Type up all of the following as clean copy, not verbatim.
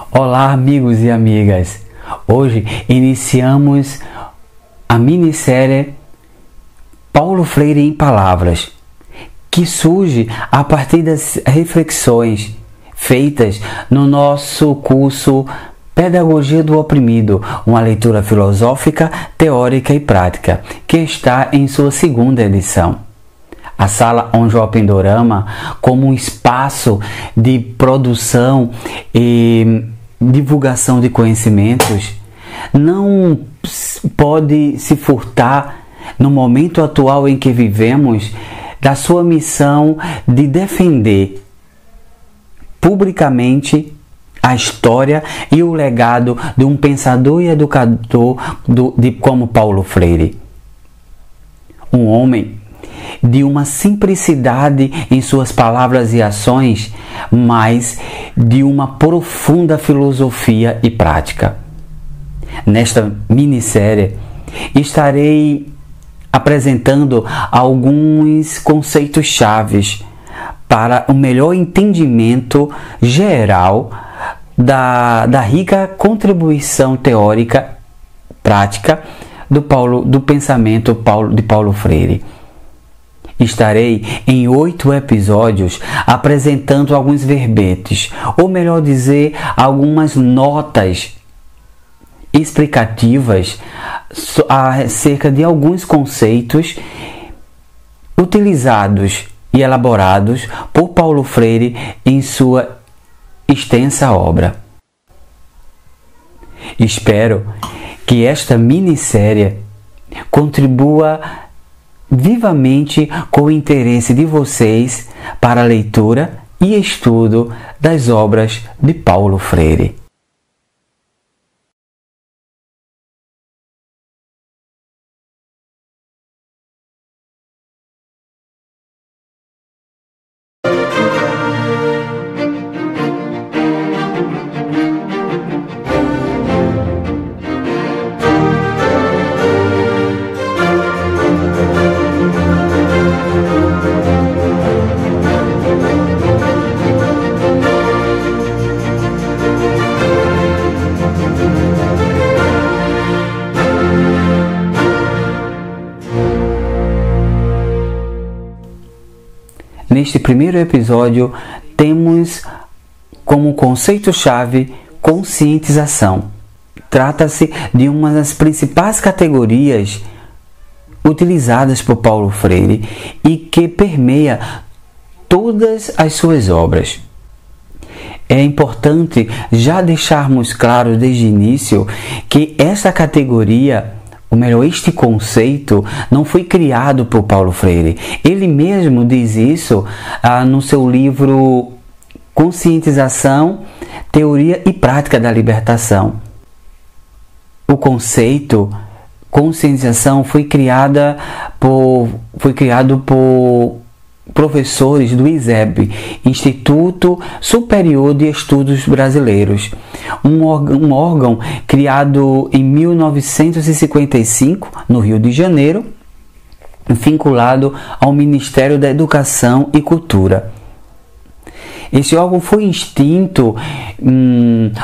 Olá, amigos e amigas! Hoje iniciamos a minissérie Paulo Freire em Palavras, que surge a partir das reflexões feitas no nosso curso Pedagogia do Oprimido, uma leitura filosófica, teórica e prática, que está em sua segunda edição. A Sala Onjo Pindorama, como um espaço de produção e divulgação de conhecimentos, não pode se furtar, no momento atual em que vivemos, da sua missão de defender publicamente a história e o legado de um pensador e educador como Paulo Freire. Um homem de uma simplicidade em suas palavras e ações, mas de uma profunda filosofia e prática. Nesta minissérie, estarei apresentando alguns conceitos chaves para um melhor entendimento geral da rica contribuição teórica, prática do pensamento de Paulo Freire. Estarei em 8 episódios apresentando alguns verbetes, ou melhor dizer, algumas notas explicativas acerca de alguns conceitos utilizados e elaborados por Paulo Freire em sua extensa obra. Espero que esta minissérie contribua vivamente com o interesse de vocês para a leitura e estudo das obras de Paulo Freire. Neste primeiro episódio, temos como conceito-chave conscientização. Trata-se de uma das principais categorias utilizadas por Paulo Freire e que permeia todas as suas obras. É importante já deixarmos claro desde o início que esta categoria, ou melhor, este conceito não foi criado por Paulo Freire. Ele mesmo diz isso no seu livro Conscientização, Teoria e Prática da Libertação. O conceito conscientização foi criado por professores do ISEB, Instituto Superior de Estudos Brasileiros, um órgão criado em 1955 no Rio de Janeiro, vinculado ao Ministério da Educação e Cultura. Esse órgão foi extinto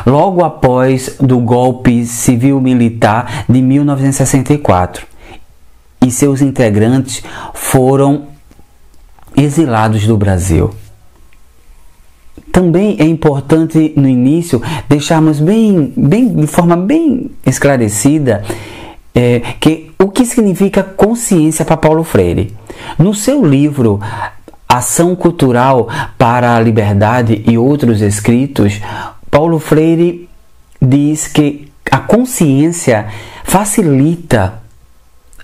logo após do golpe civil-militar de 1964 e seus integrantes foram exilados do Brasil. Também é importante no início deixarmos de forma bem esclarecida que o que significa consciência para Paulo Freire. No seu livro Ação Cultural para a Liberdade e outros escritos, Paulo Freire diz que a consciência facilita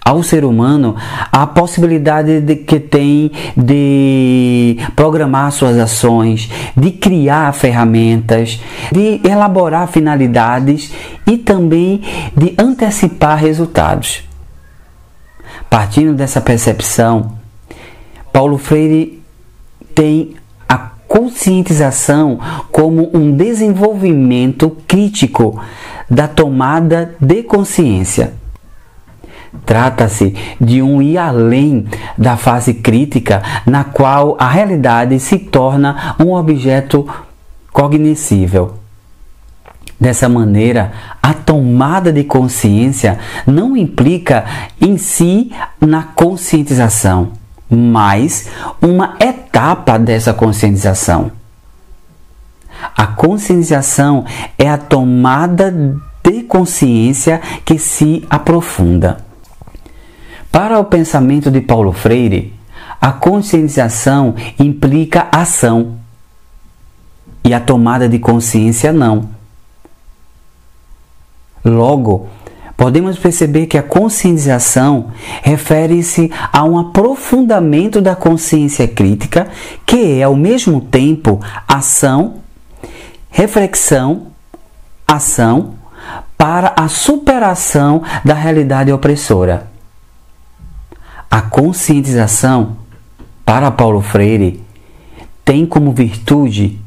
ao ser humano a possibilidade que tem de programar suas ações, de criar ferramentas, de elaborar finalidades e também de antecipar resultados. Partindo dessa percepção, Paulo Freire tem a conscientização como um desenvolvimento crítico da tomada de consciência. Trata-se de um ir além da fase crítica na qual a realidade se torna um objeto cognoscível. Dessa maneira, a tomada de consciência não implica em si na conscientização, mas uma etapa dessa conscientização. A conscientização é a tomada de consciência que se aprofunda. Para o pensamento de Paulo Freire, a conscientização implica ação e a tomada de consciência não. Logo, podemos perceber que a conscientização refere-se a um aprofundamento da consciência crítica, que é ao mesmo tempo ação, reflexão, ação para a superação da realidade opressora. A conscientização, para Paulo Freire, tem como virtude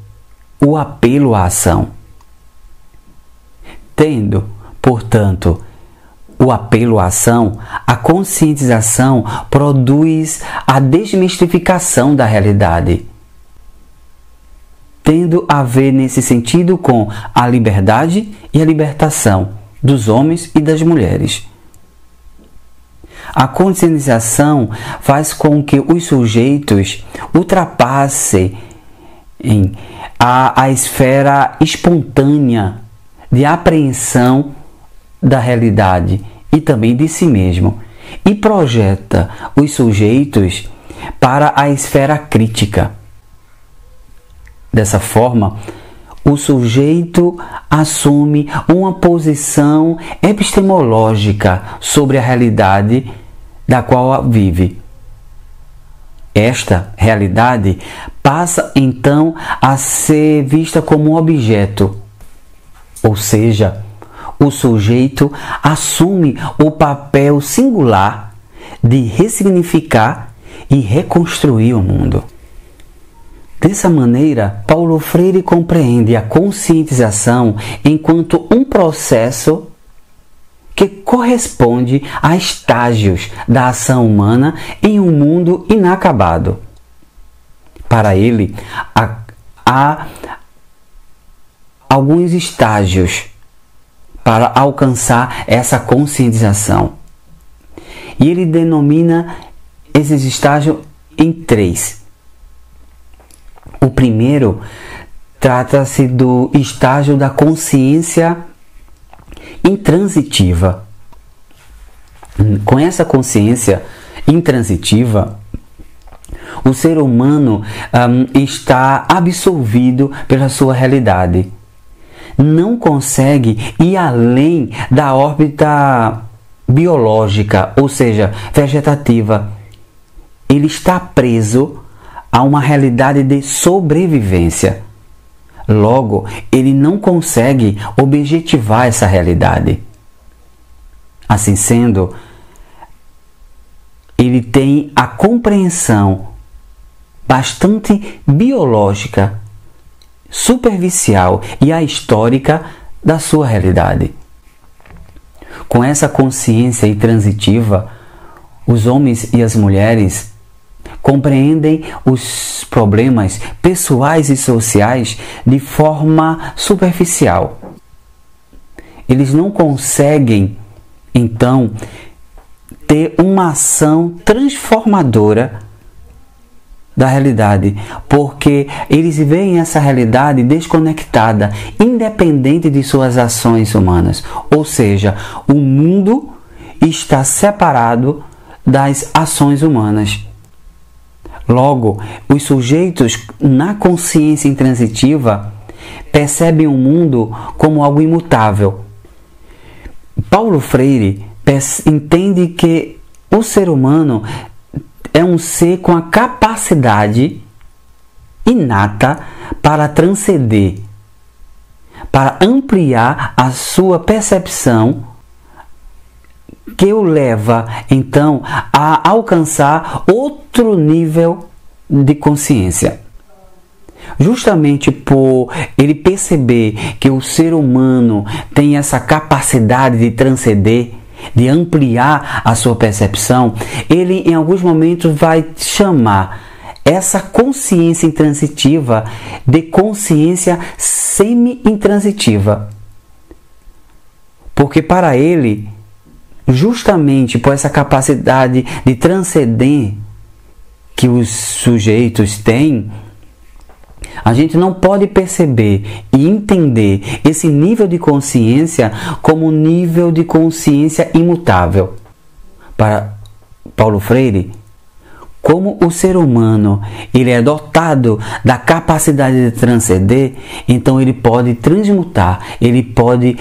o apelo à ação. Tendo, portanto, o apelo à ação, a conscientização produz a desmistificação da realidade, tendo a ver nesse sentido com a liberdade e a libertação dos homens e das mulheres. A conscientização faz com que os sujeitos ultrapassem a esfera espontânea de apreensão da realidade e também de si mesmo, e projeta os sujeitos para a esfera crítica. Dessa forma, o sujeito assume uma posição epistemológica sobre a realidade da qual vive. Esta realidade passa então a ser vista como um objeto, ou seja, o sujeito assume o papel singular de ressignificar e reconstruir o mundo. Dessa maneira, Paulo Freire compreende a conscientização enquanto um processo que corresponde a estágios da ação humana em um mundo inacabado. Para ele, há alguns estágios para alcançar essa conscientização. E ele denomina esses estágios em 3. O primeiro trata-se do estágio da consciência intransitiva. Com essa consciência intransitiva, o ser humano está absolvido pela sua realidade. Não consegue ir além da órbita biológica, ou seja, vegetativa. Ele está preso a uma realidade de sobrevivência. Logo, ele não consegue objetivar essa realidade. Assim sendo, ele tem a compreensão bastante biológica, superficial e ahistórica da sua realidade. Com essa consciência intransitiva, os homens e as mulheres compreendem os problemas pessoais e sociais de forma superficial. Eles não conseguem, então, ter uma ação transformadora da realidade, porque eles veem essa realidade desconectada, independente de suas ações humanas. Ou seja, o mundo está separado das ações humanas. Logo, os sujeitos na consciência intransitiva percebem o mundo como algo imutável. Paulo Freire entende que o ser humano é um ser com a capacidade inata para transcender, para ampliar a sua percepção, que o leva, então, a alcançar outro nível de consciência. Justamente por ele perceber que o ser humano tem essa capacidade de transcender, de ampliar a sua percepção, ele em alguns momentos vai chamar essa consciência intransitiva de consciência semi-intransitiva. Porque para ele, justamente por essa capacidade de transcender que os sujeitos têm, a gente não pode perceber e entender esse nível de consciência como um nível de consciência imutável. Para Paulo Freire, como o ser humano ele é dotado da capacidade de transcender, então ele pode transmutar, ele pode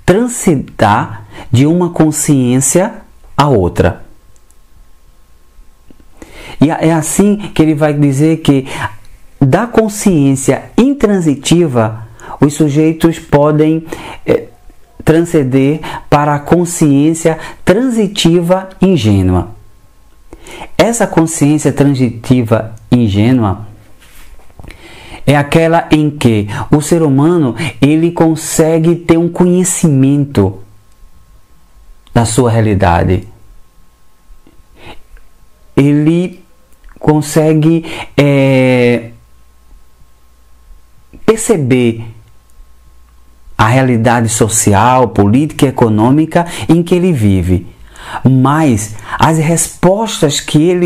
transitar de uma consciência a outra. E é assim que ele vai dizer que da consciência intransitiva os sujeitos podem transcender para a consciência transitiva ingênua. Essa consciência transitiva ingênua é aquela em que o ser humano ele consegue ter um conhecimento da sua realidade. Ele consegue perceber a realidade social, política e econômica em que ele vive. Mas as respostas que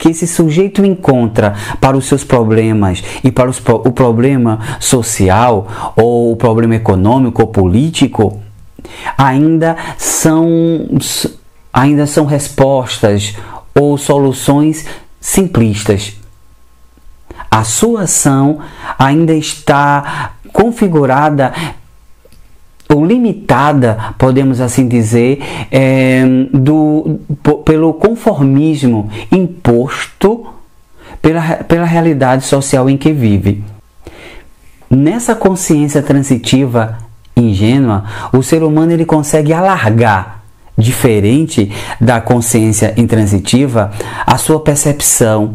esse sujeito encontra para os seus problemas e para o problema social ou o problema econômico ou político ainda são respostas ou soluções simplistas. A sua ação ainda está configurada ou limitada, podemos assim dizer, pelo conformismo imposto pela realidade social em que vive. Nessa consciência transitiva ingênua, o ser humano ele consegue alargar, diferente da consciência intransitiva, a sua percepção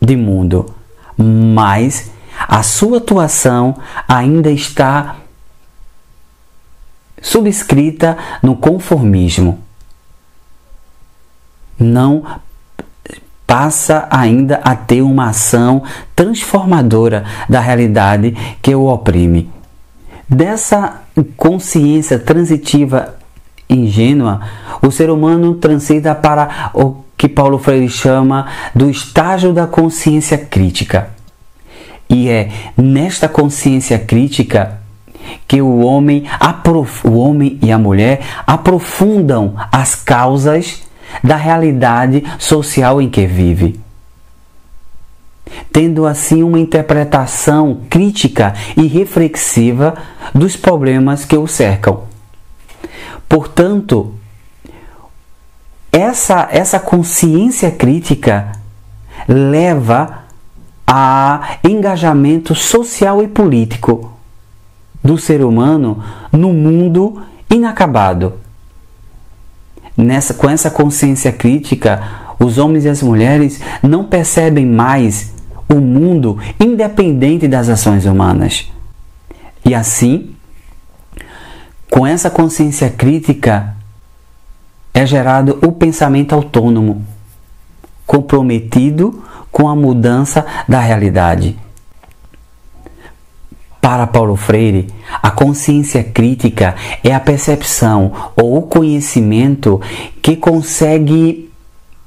de mundo, mas a sua atuação ainda está subscrita no conformismo. Não passa ainda a ter uma ação transformadora da realidade que o oprime. Dessa consciência transitiva ingênua, o ser humano transita para o que Paulo Freire chama do estágio da consciência crítica. E é nesta consciência crítica que o homem e a mulher aprofundam as causas da realidade social em que vive, tendo assim uma interpretação crítica e reflexiva dos problemas que o cercam. Portanto, essa consciência crítica leva a engajamento social e político do ser humano no mundo inacabado. Com essa consciência crítica, os homens e as mulheres não percebem mais o mundo independente das ações humanas. E assim, com essa consciência crítica, é gerado o pensamento autônomo, comprometido com a mudança da realidade. Para Paulo Freire, a consciência crítica é a percepção ou o conhecimento que consegue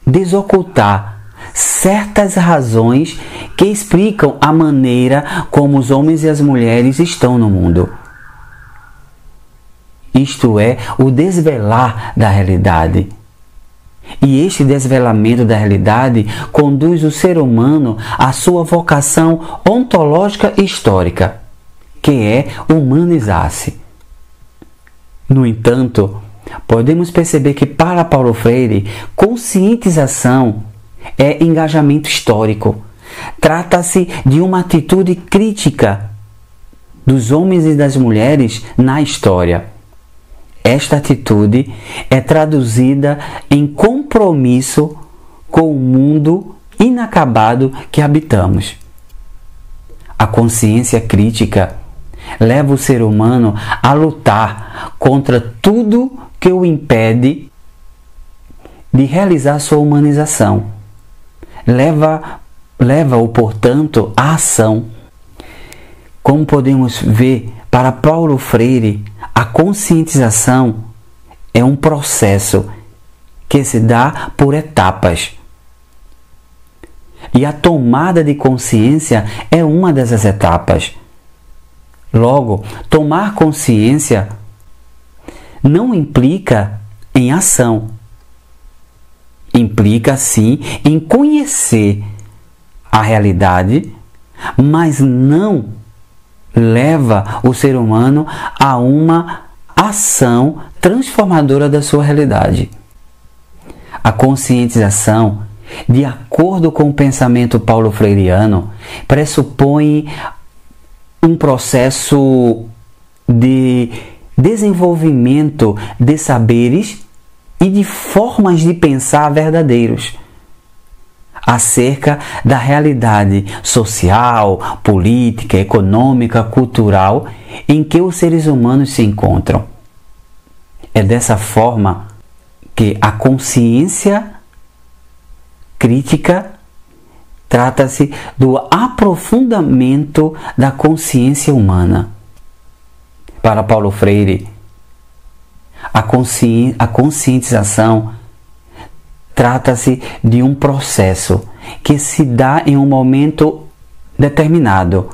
desocultar certas razões que explicam a maneira como os homens e as mulheres estão no mundo. Isto é, o desvelar da realidade. E este desvelamento da realidade conduz o ser humano à sua vocação ontológica e histórica, que é humanizar-se. No entanto, podemos perceber que para Paulo Freire, conscientização é engajamento histórico. Trata-se de uma atitude crítica dos homens e das mulheres na história. Esta atitude é traduzida em compromisso com o mundo inacabado que habitamos. A consciência crítica leva o ser humano a lutar contra tudo que o impede de realizar sua humanização. Leva-o, portanto, à ação. Como podemos ver, para Paulo Freire, A conscientização é um processo que se dá por etapas. E a tomada de consciência é uma dessas etapas. Logo, tomar consciência não implica em ação. Implica, sim, em conhecer a realidade, mas não leva o ser humano a uma ação transformadora da sua realidade. A conscientização, de acordo com o pensamento paulo-freireano, pressupõe um processo de desenvolvimento de saberes e de formas de pensar verdadeiros acerca da realidade social, política, econômica, cultural em que os seres humanos se encontram. É dessa forma que a consciência crítica trata-se do aprofundamento da consciência humana. Para Paulo Freire, a conscientização trata-se de um processo que se dá em um momento determinado,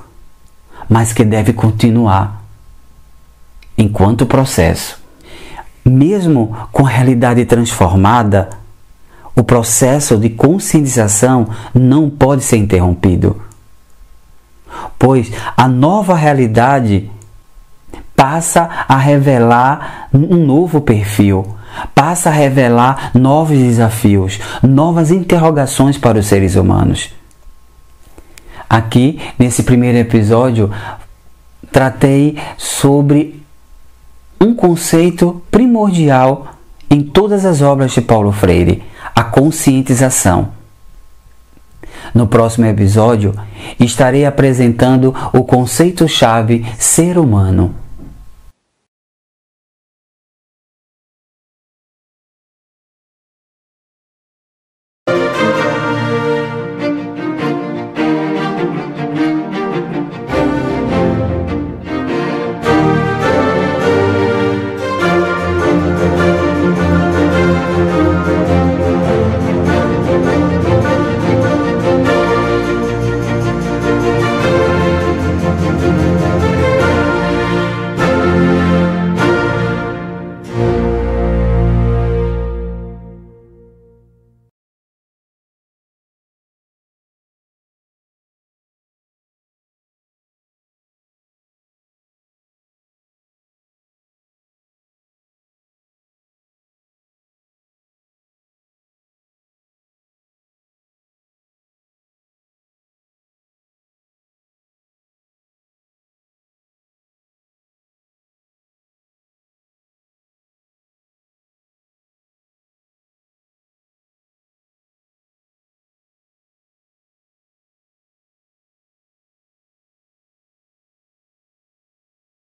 mas que deve continuar enquanto processo. Mesmo com a realidade transformada, o processo de conscientização não pode ser interrompido, pois a nova realidade passa a revelar um novo perfil, passa a revelar novos desafios, novas interrogações para os seres humanos. Aqui, nesse primeiro episódio, tratei sobre um conceito primordial em todas as obras de Paulo Freire, a conscientização. No próximo episódio, estarei apresentando o conceito-chave ser humano.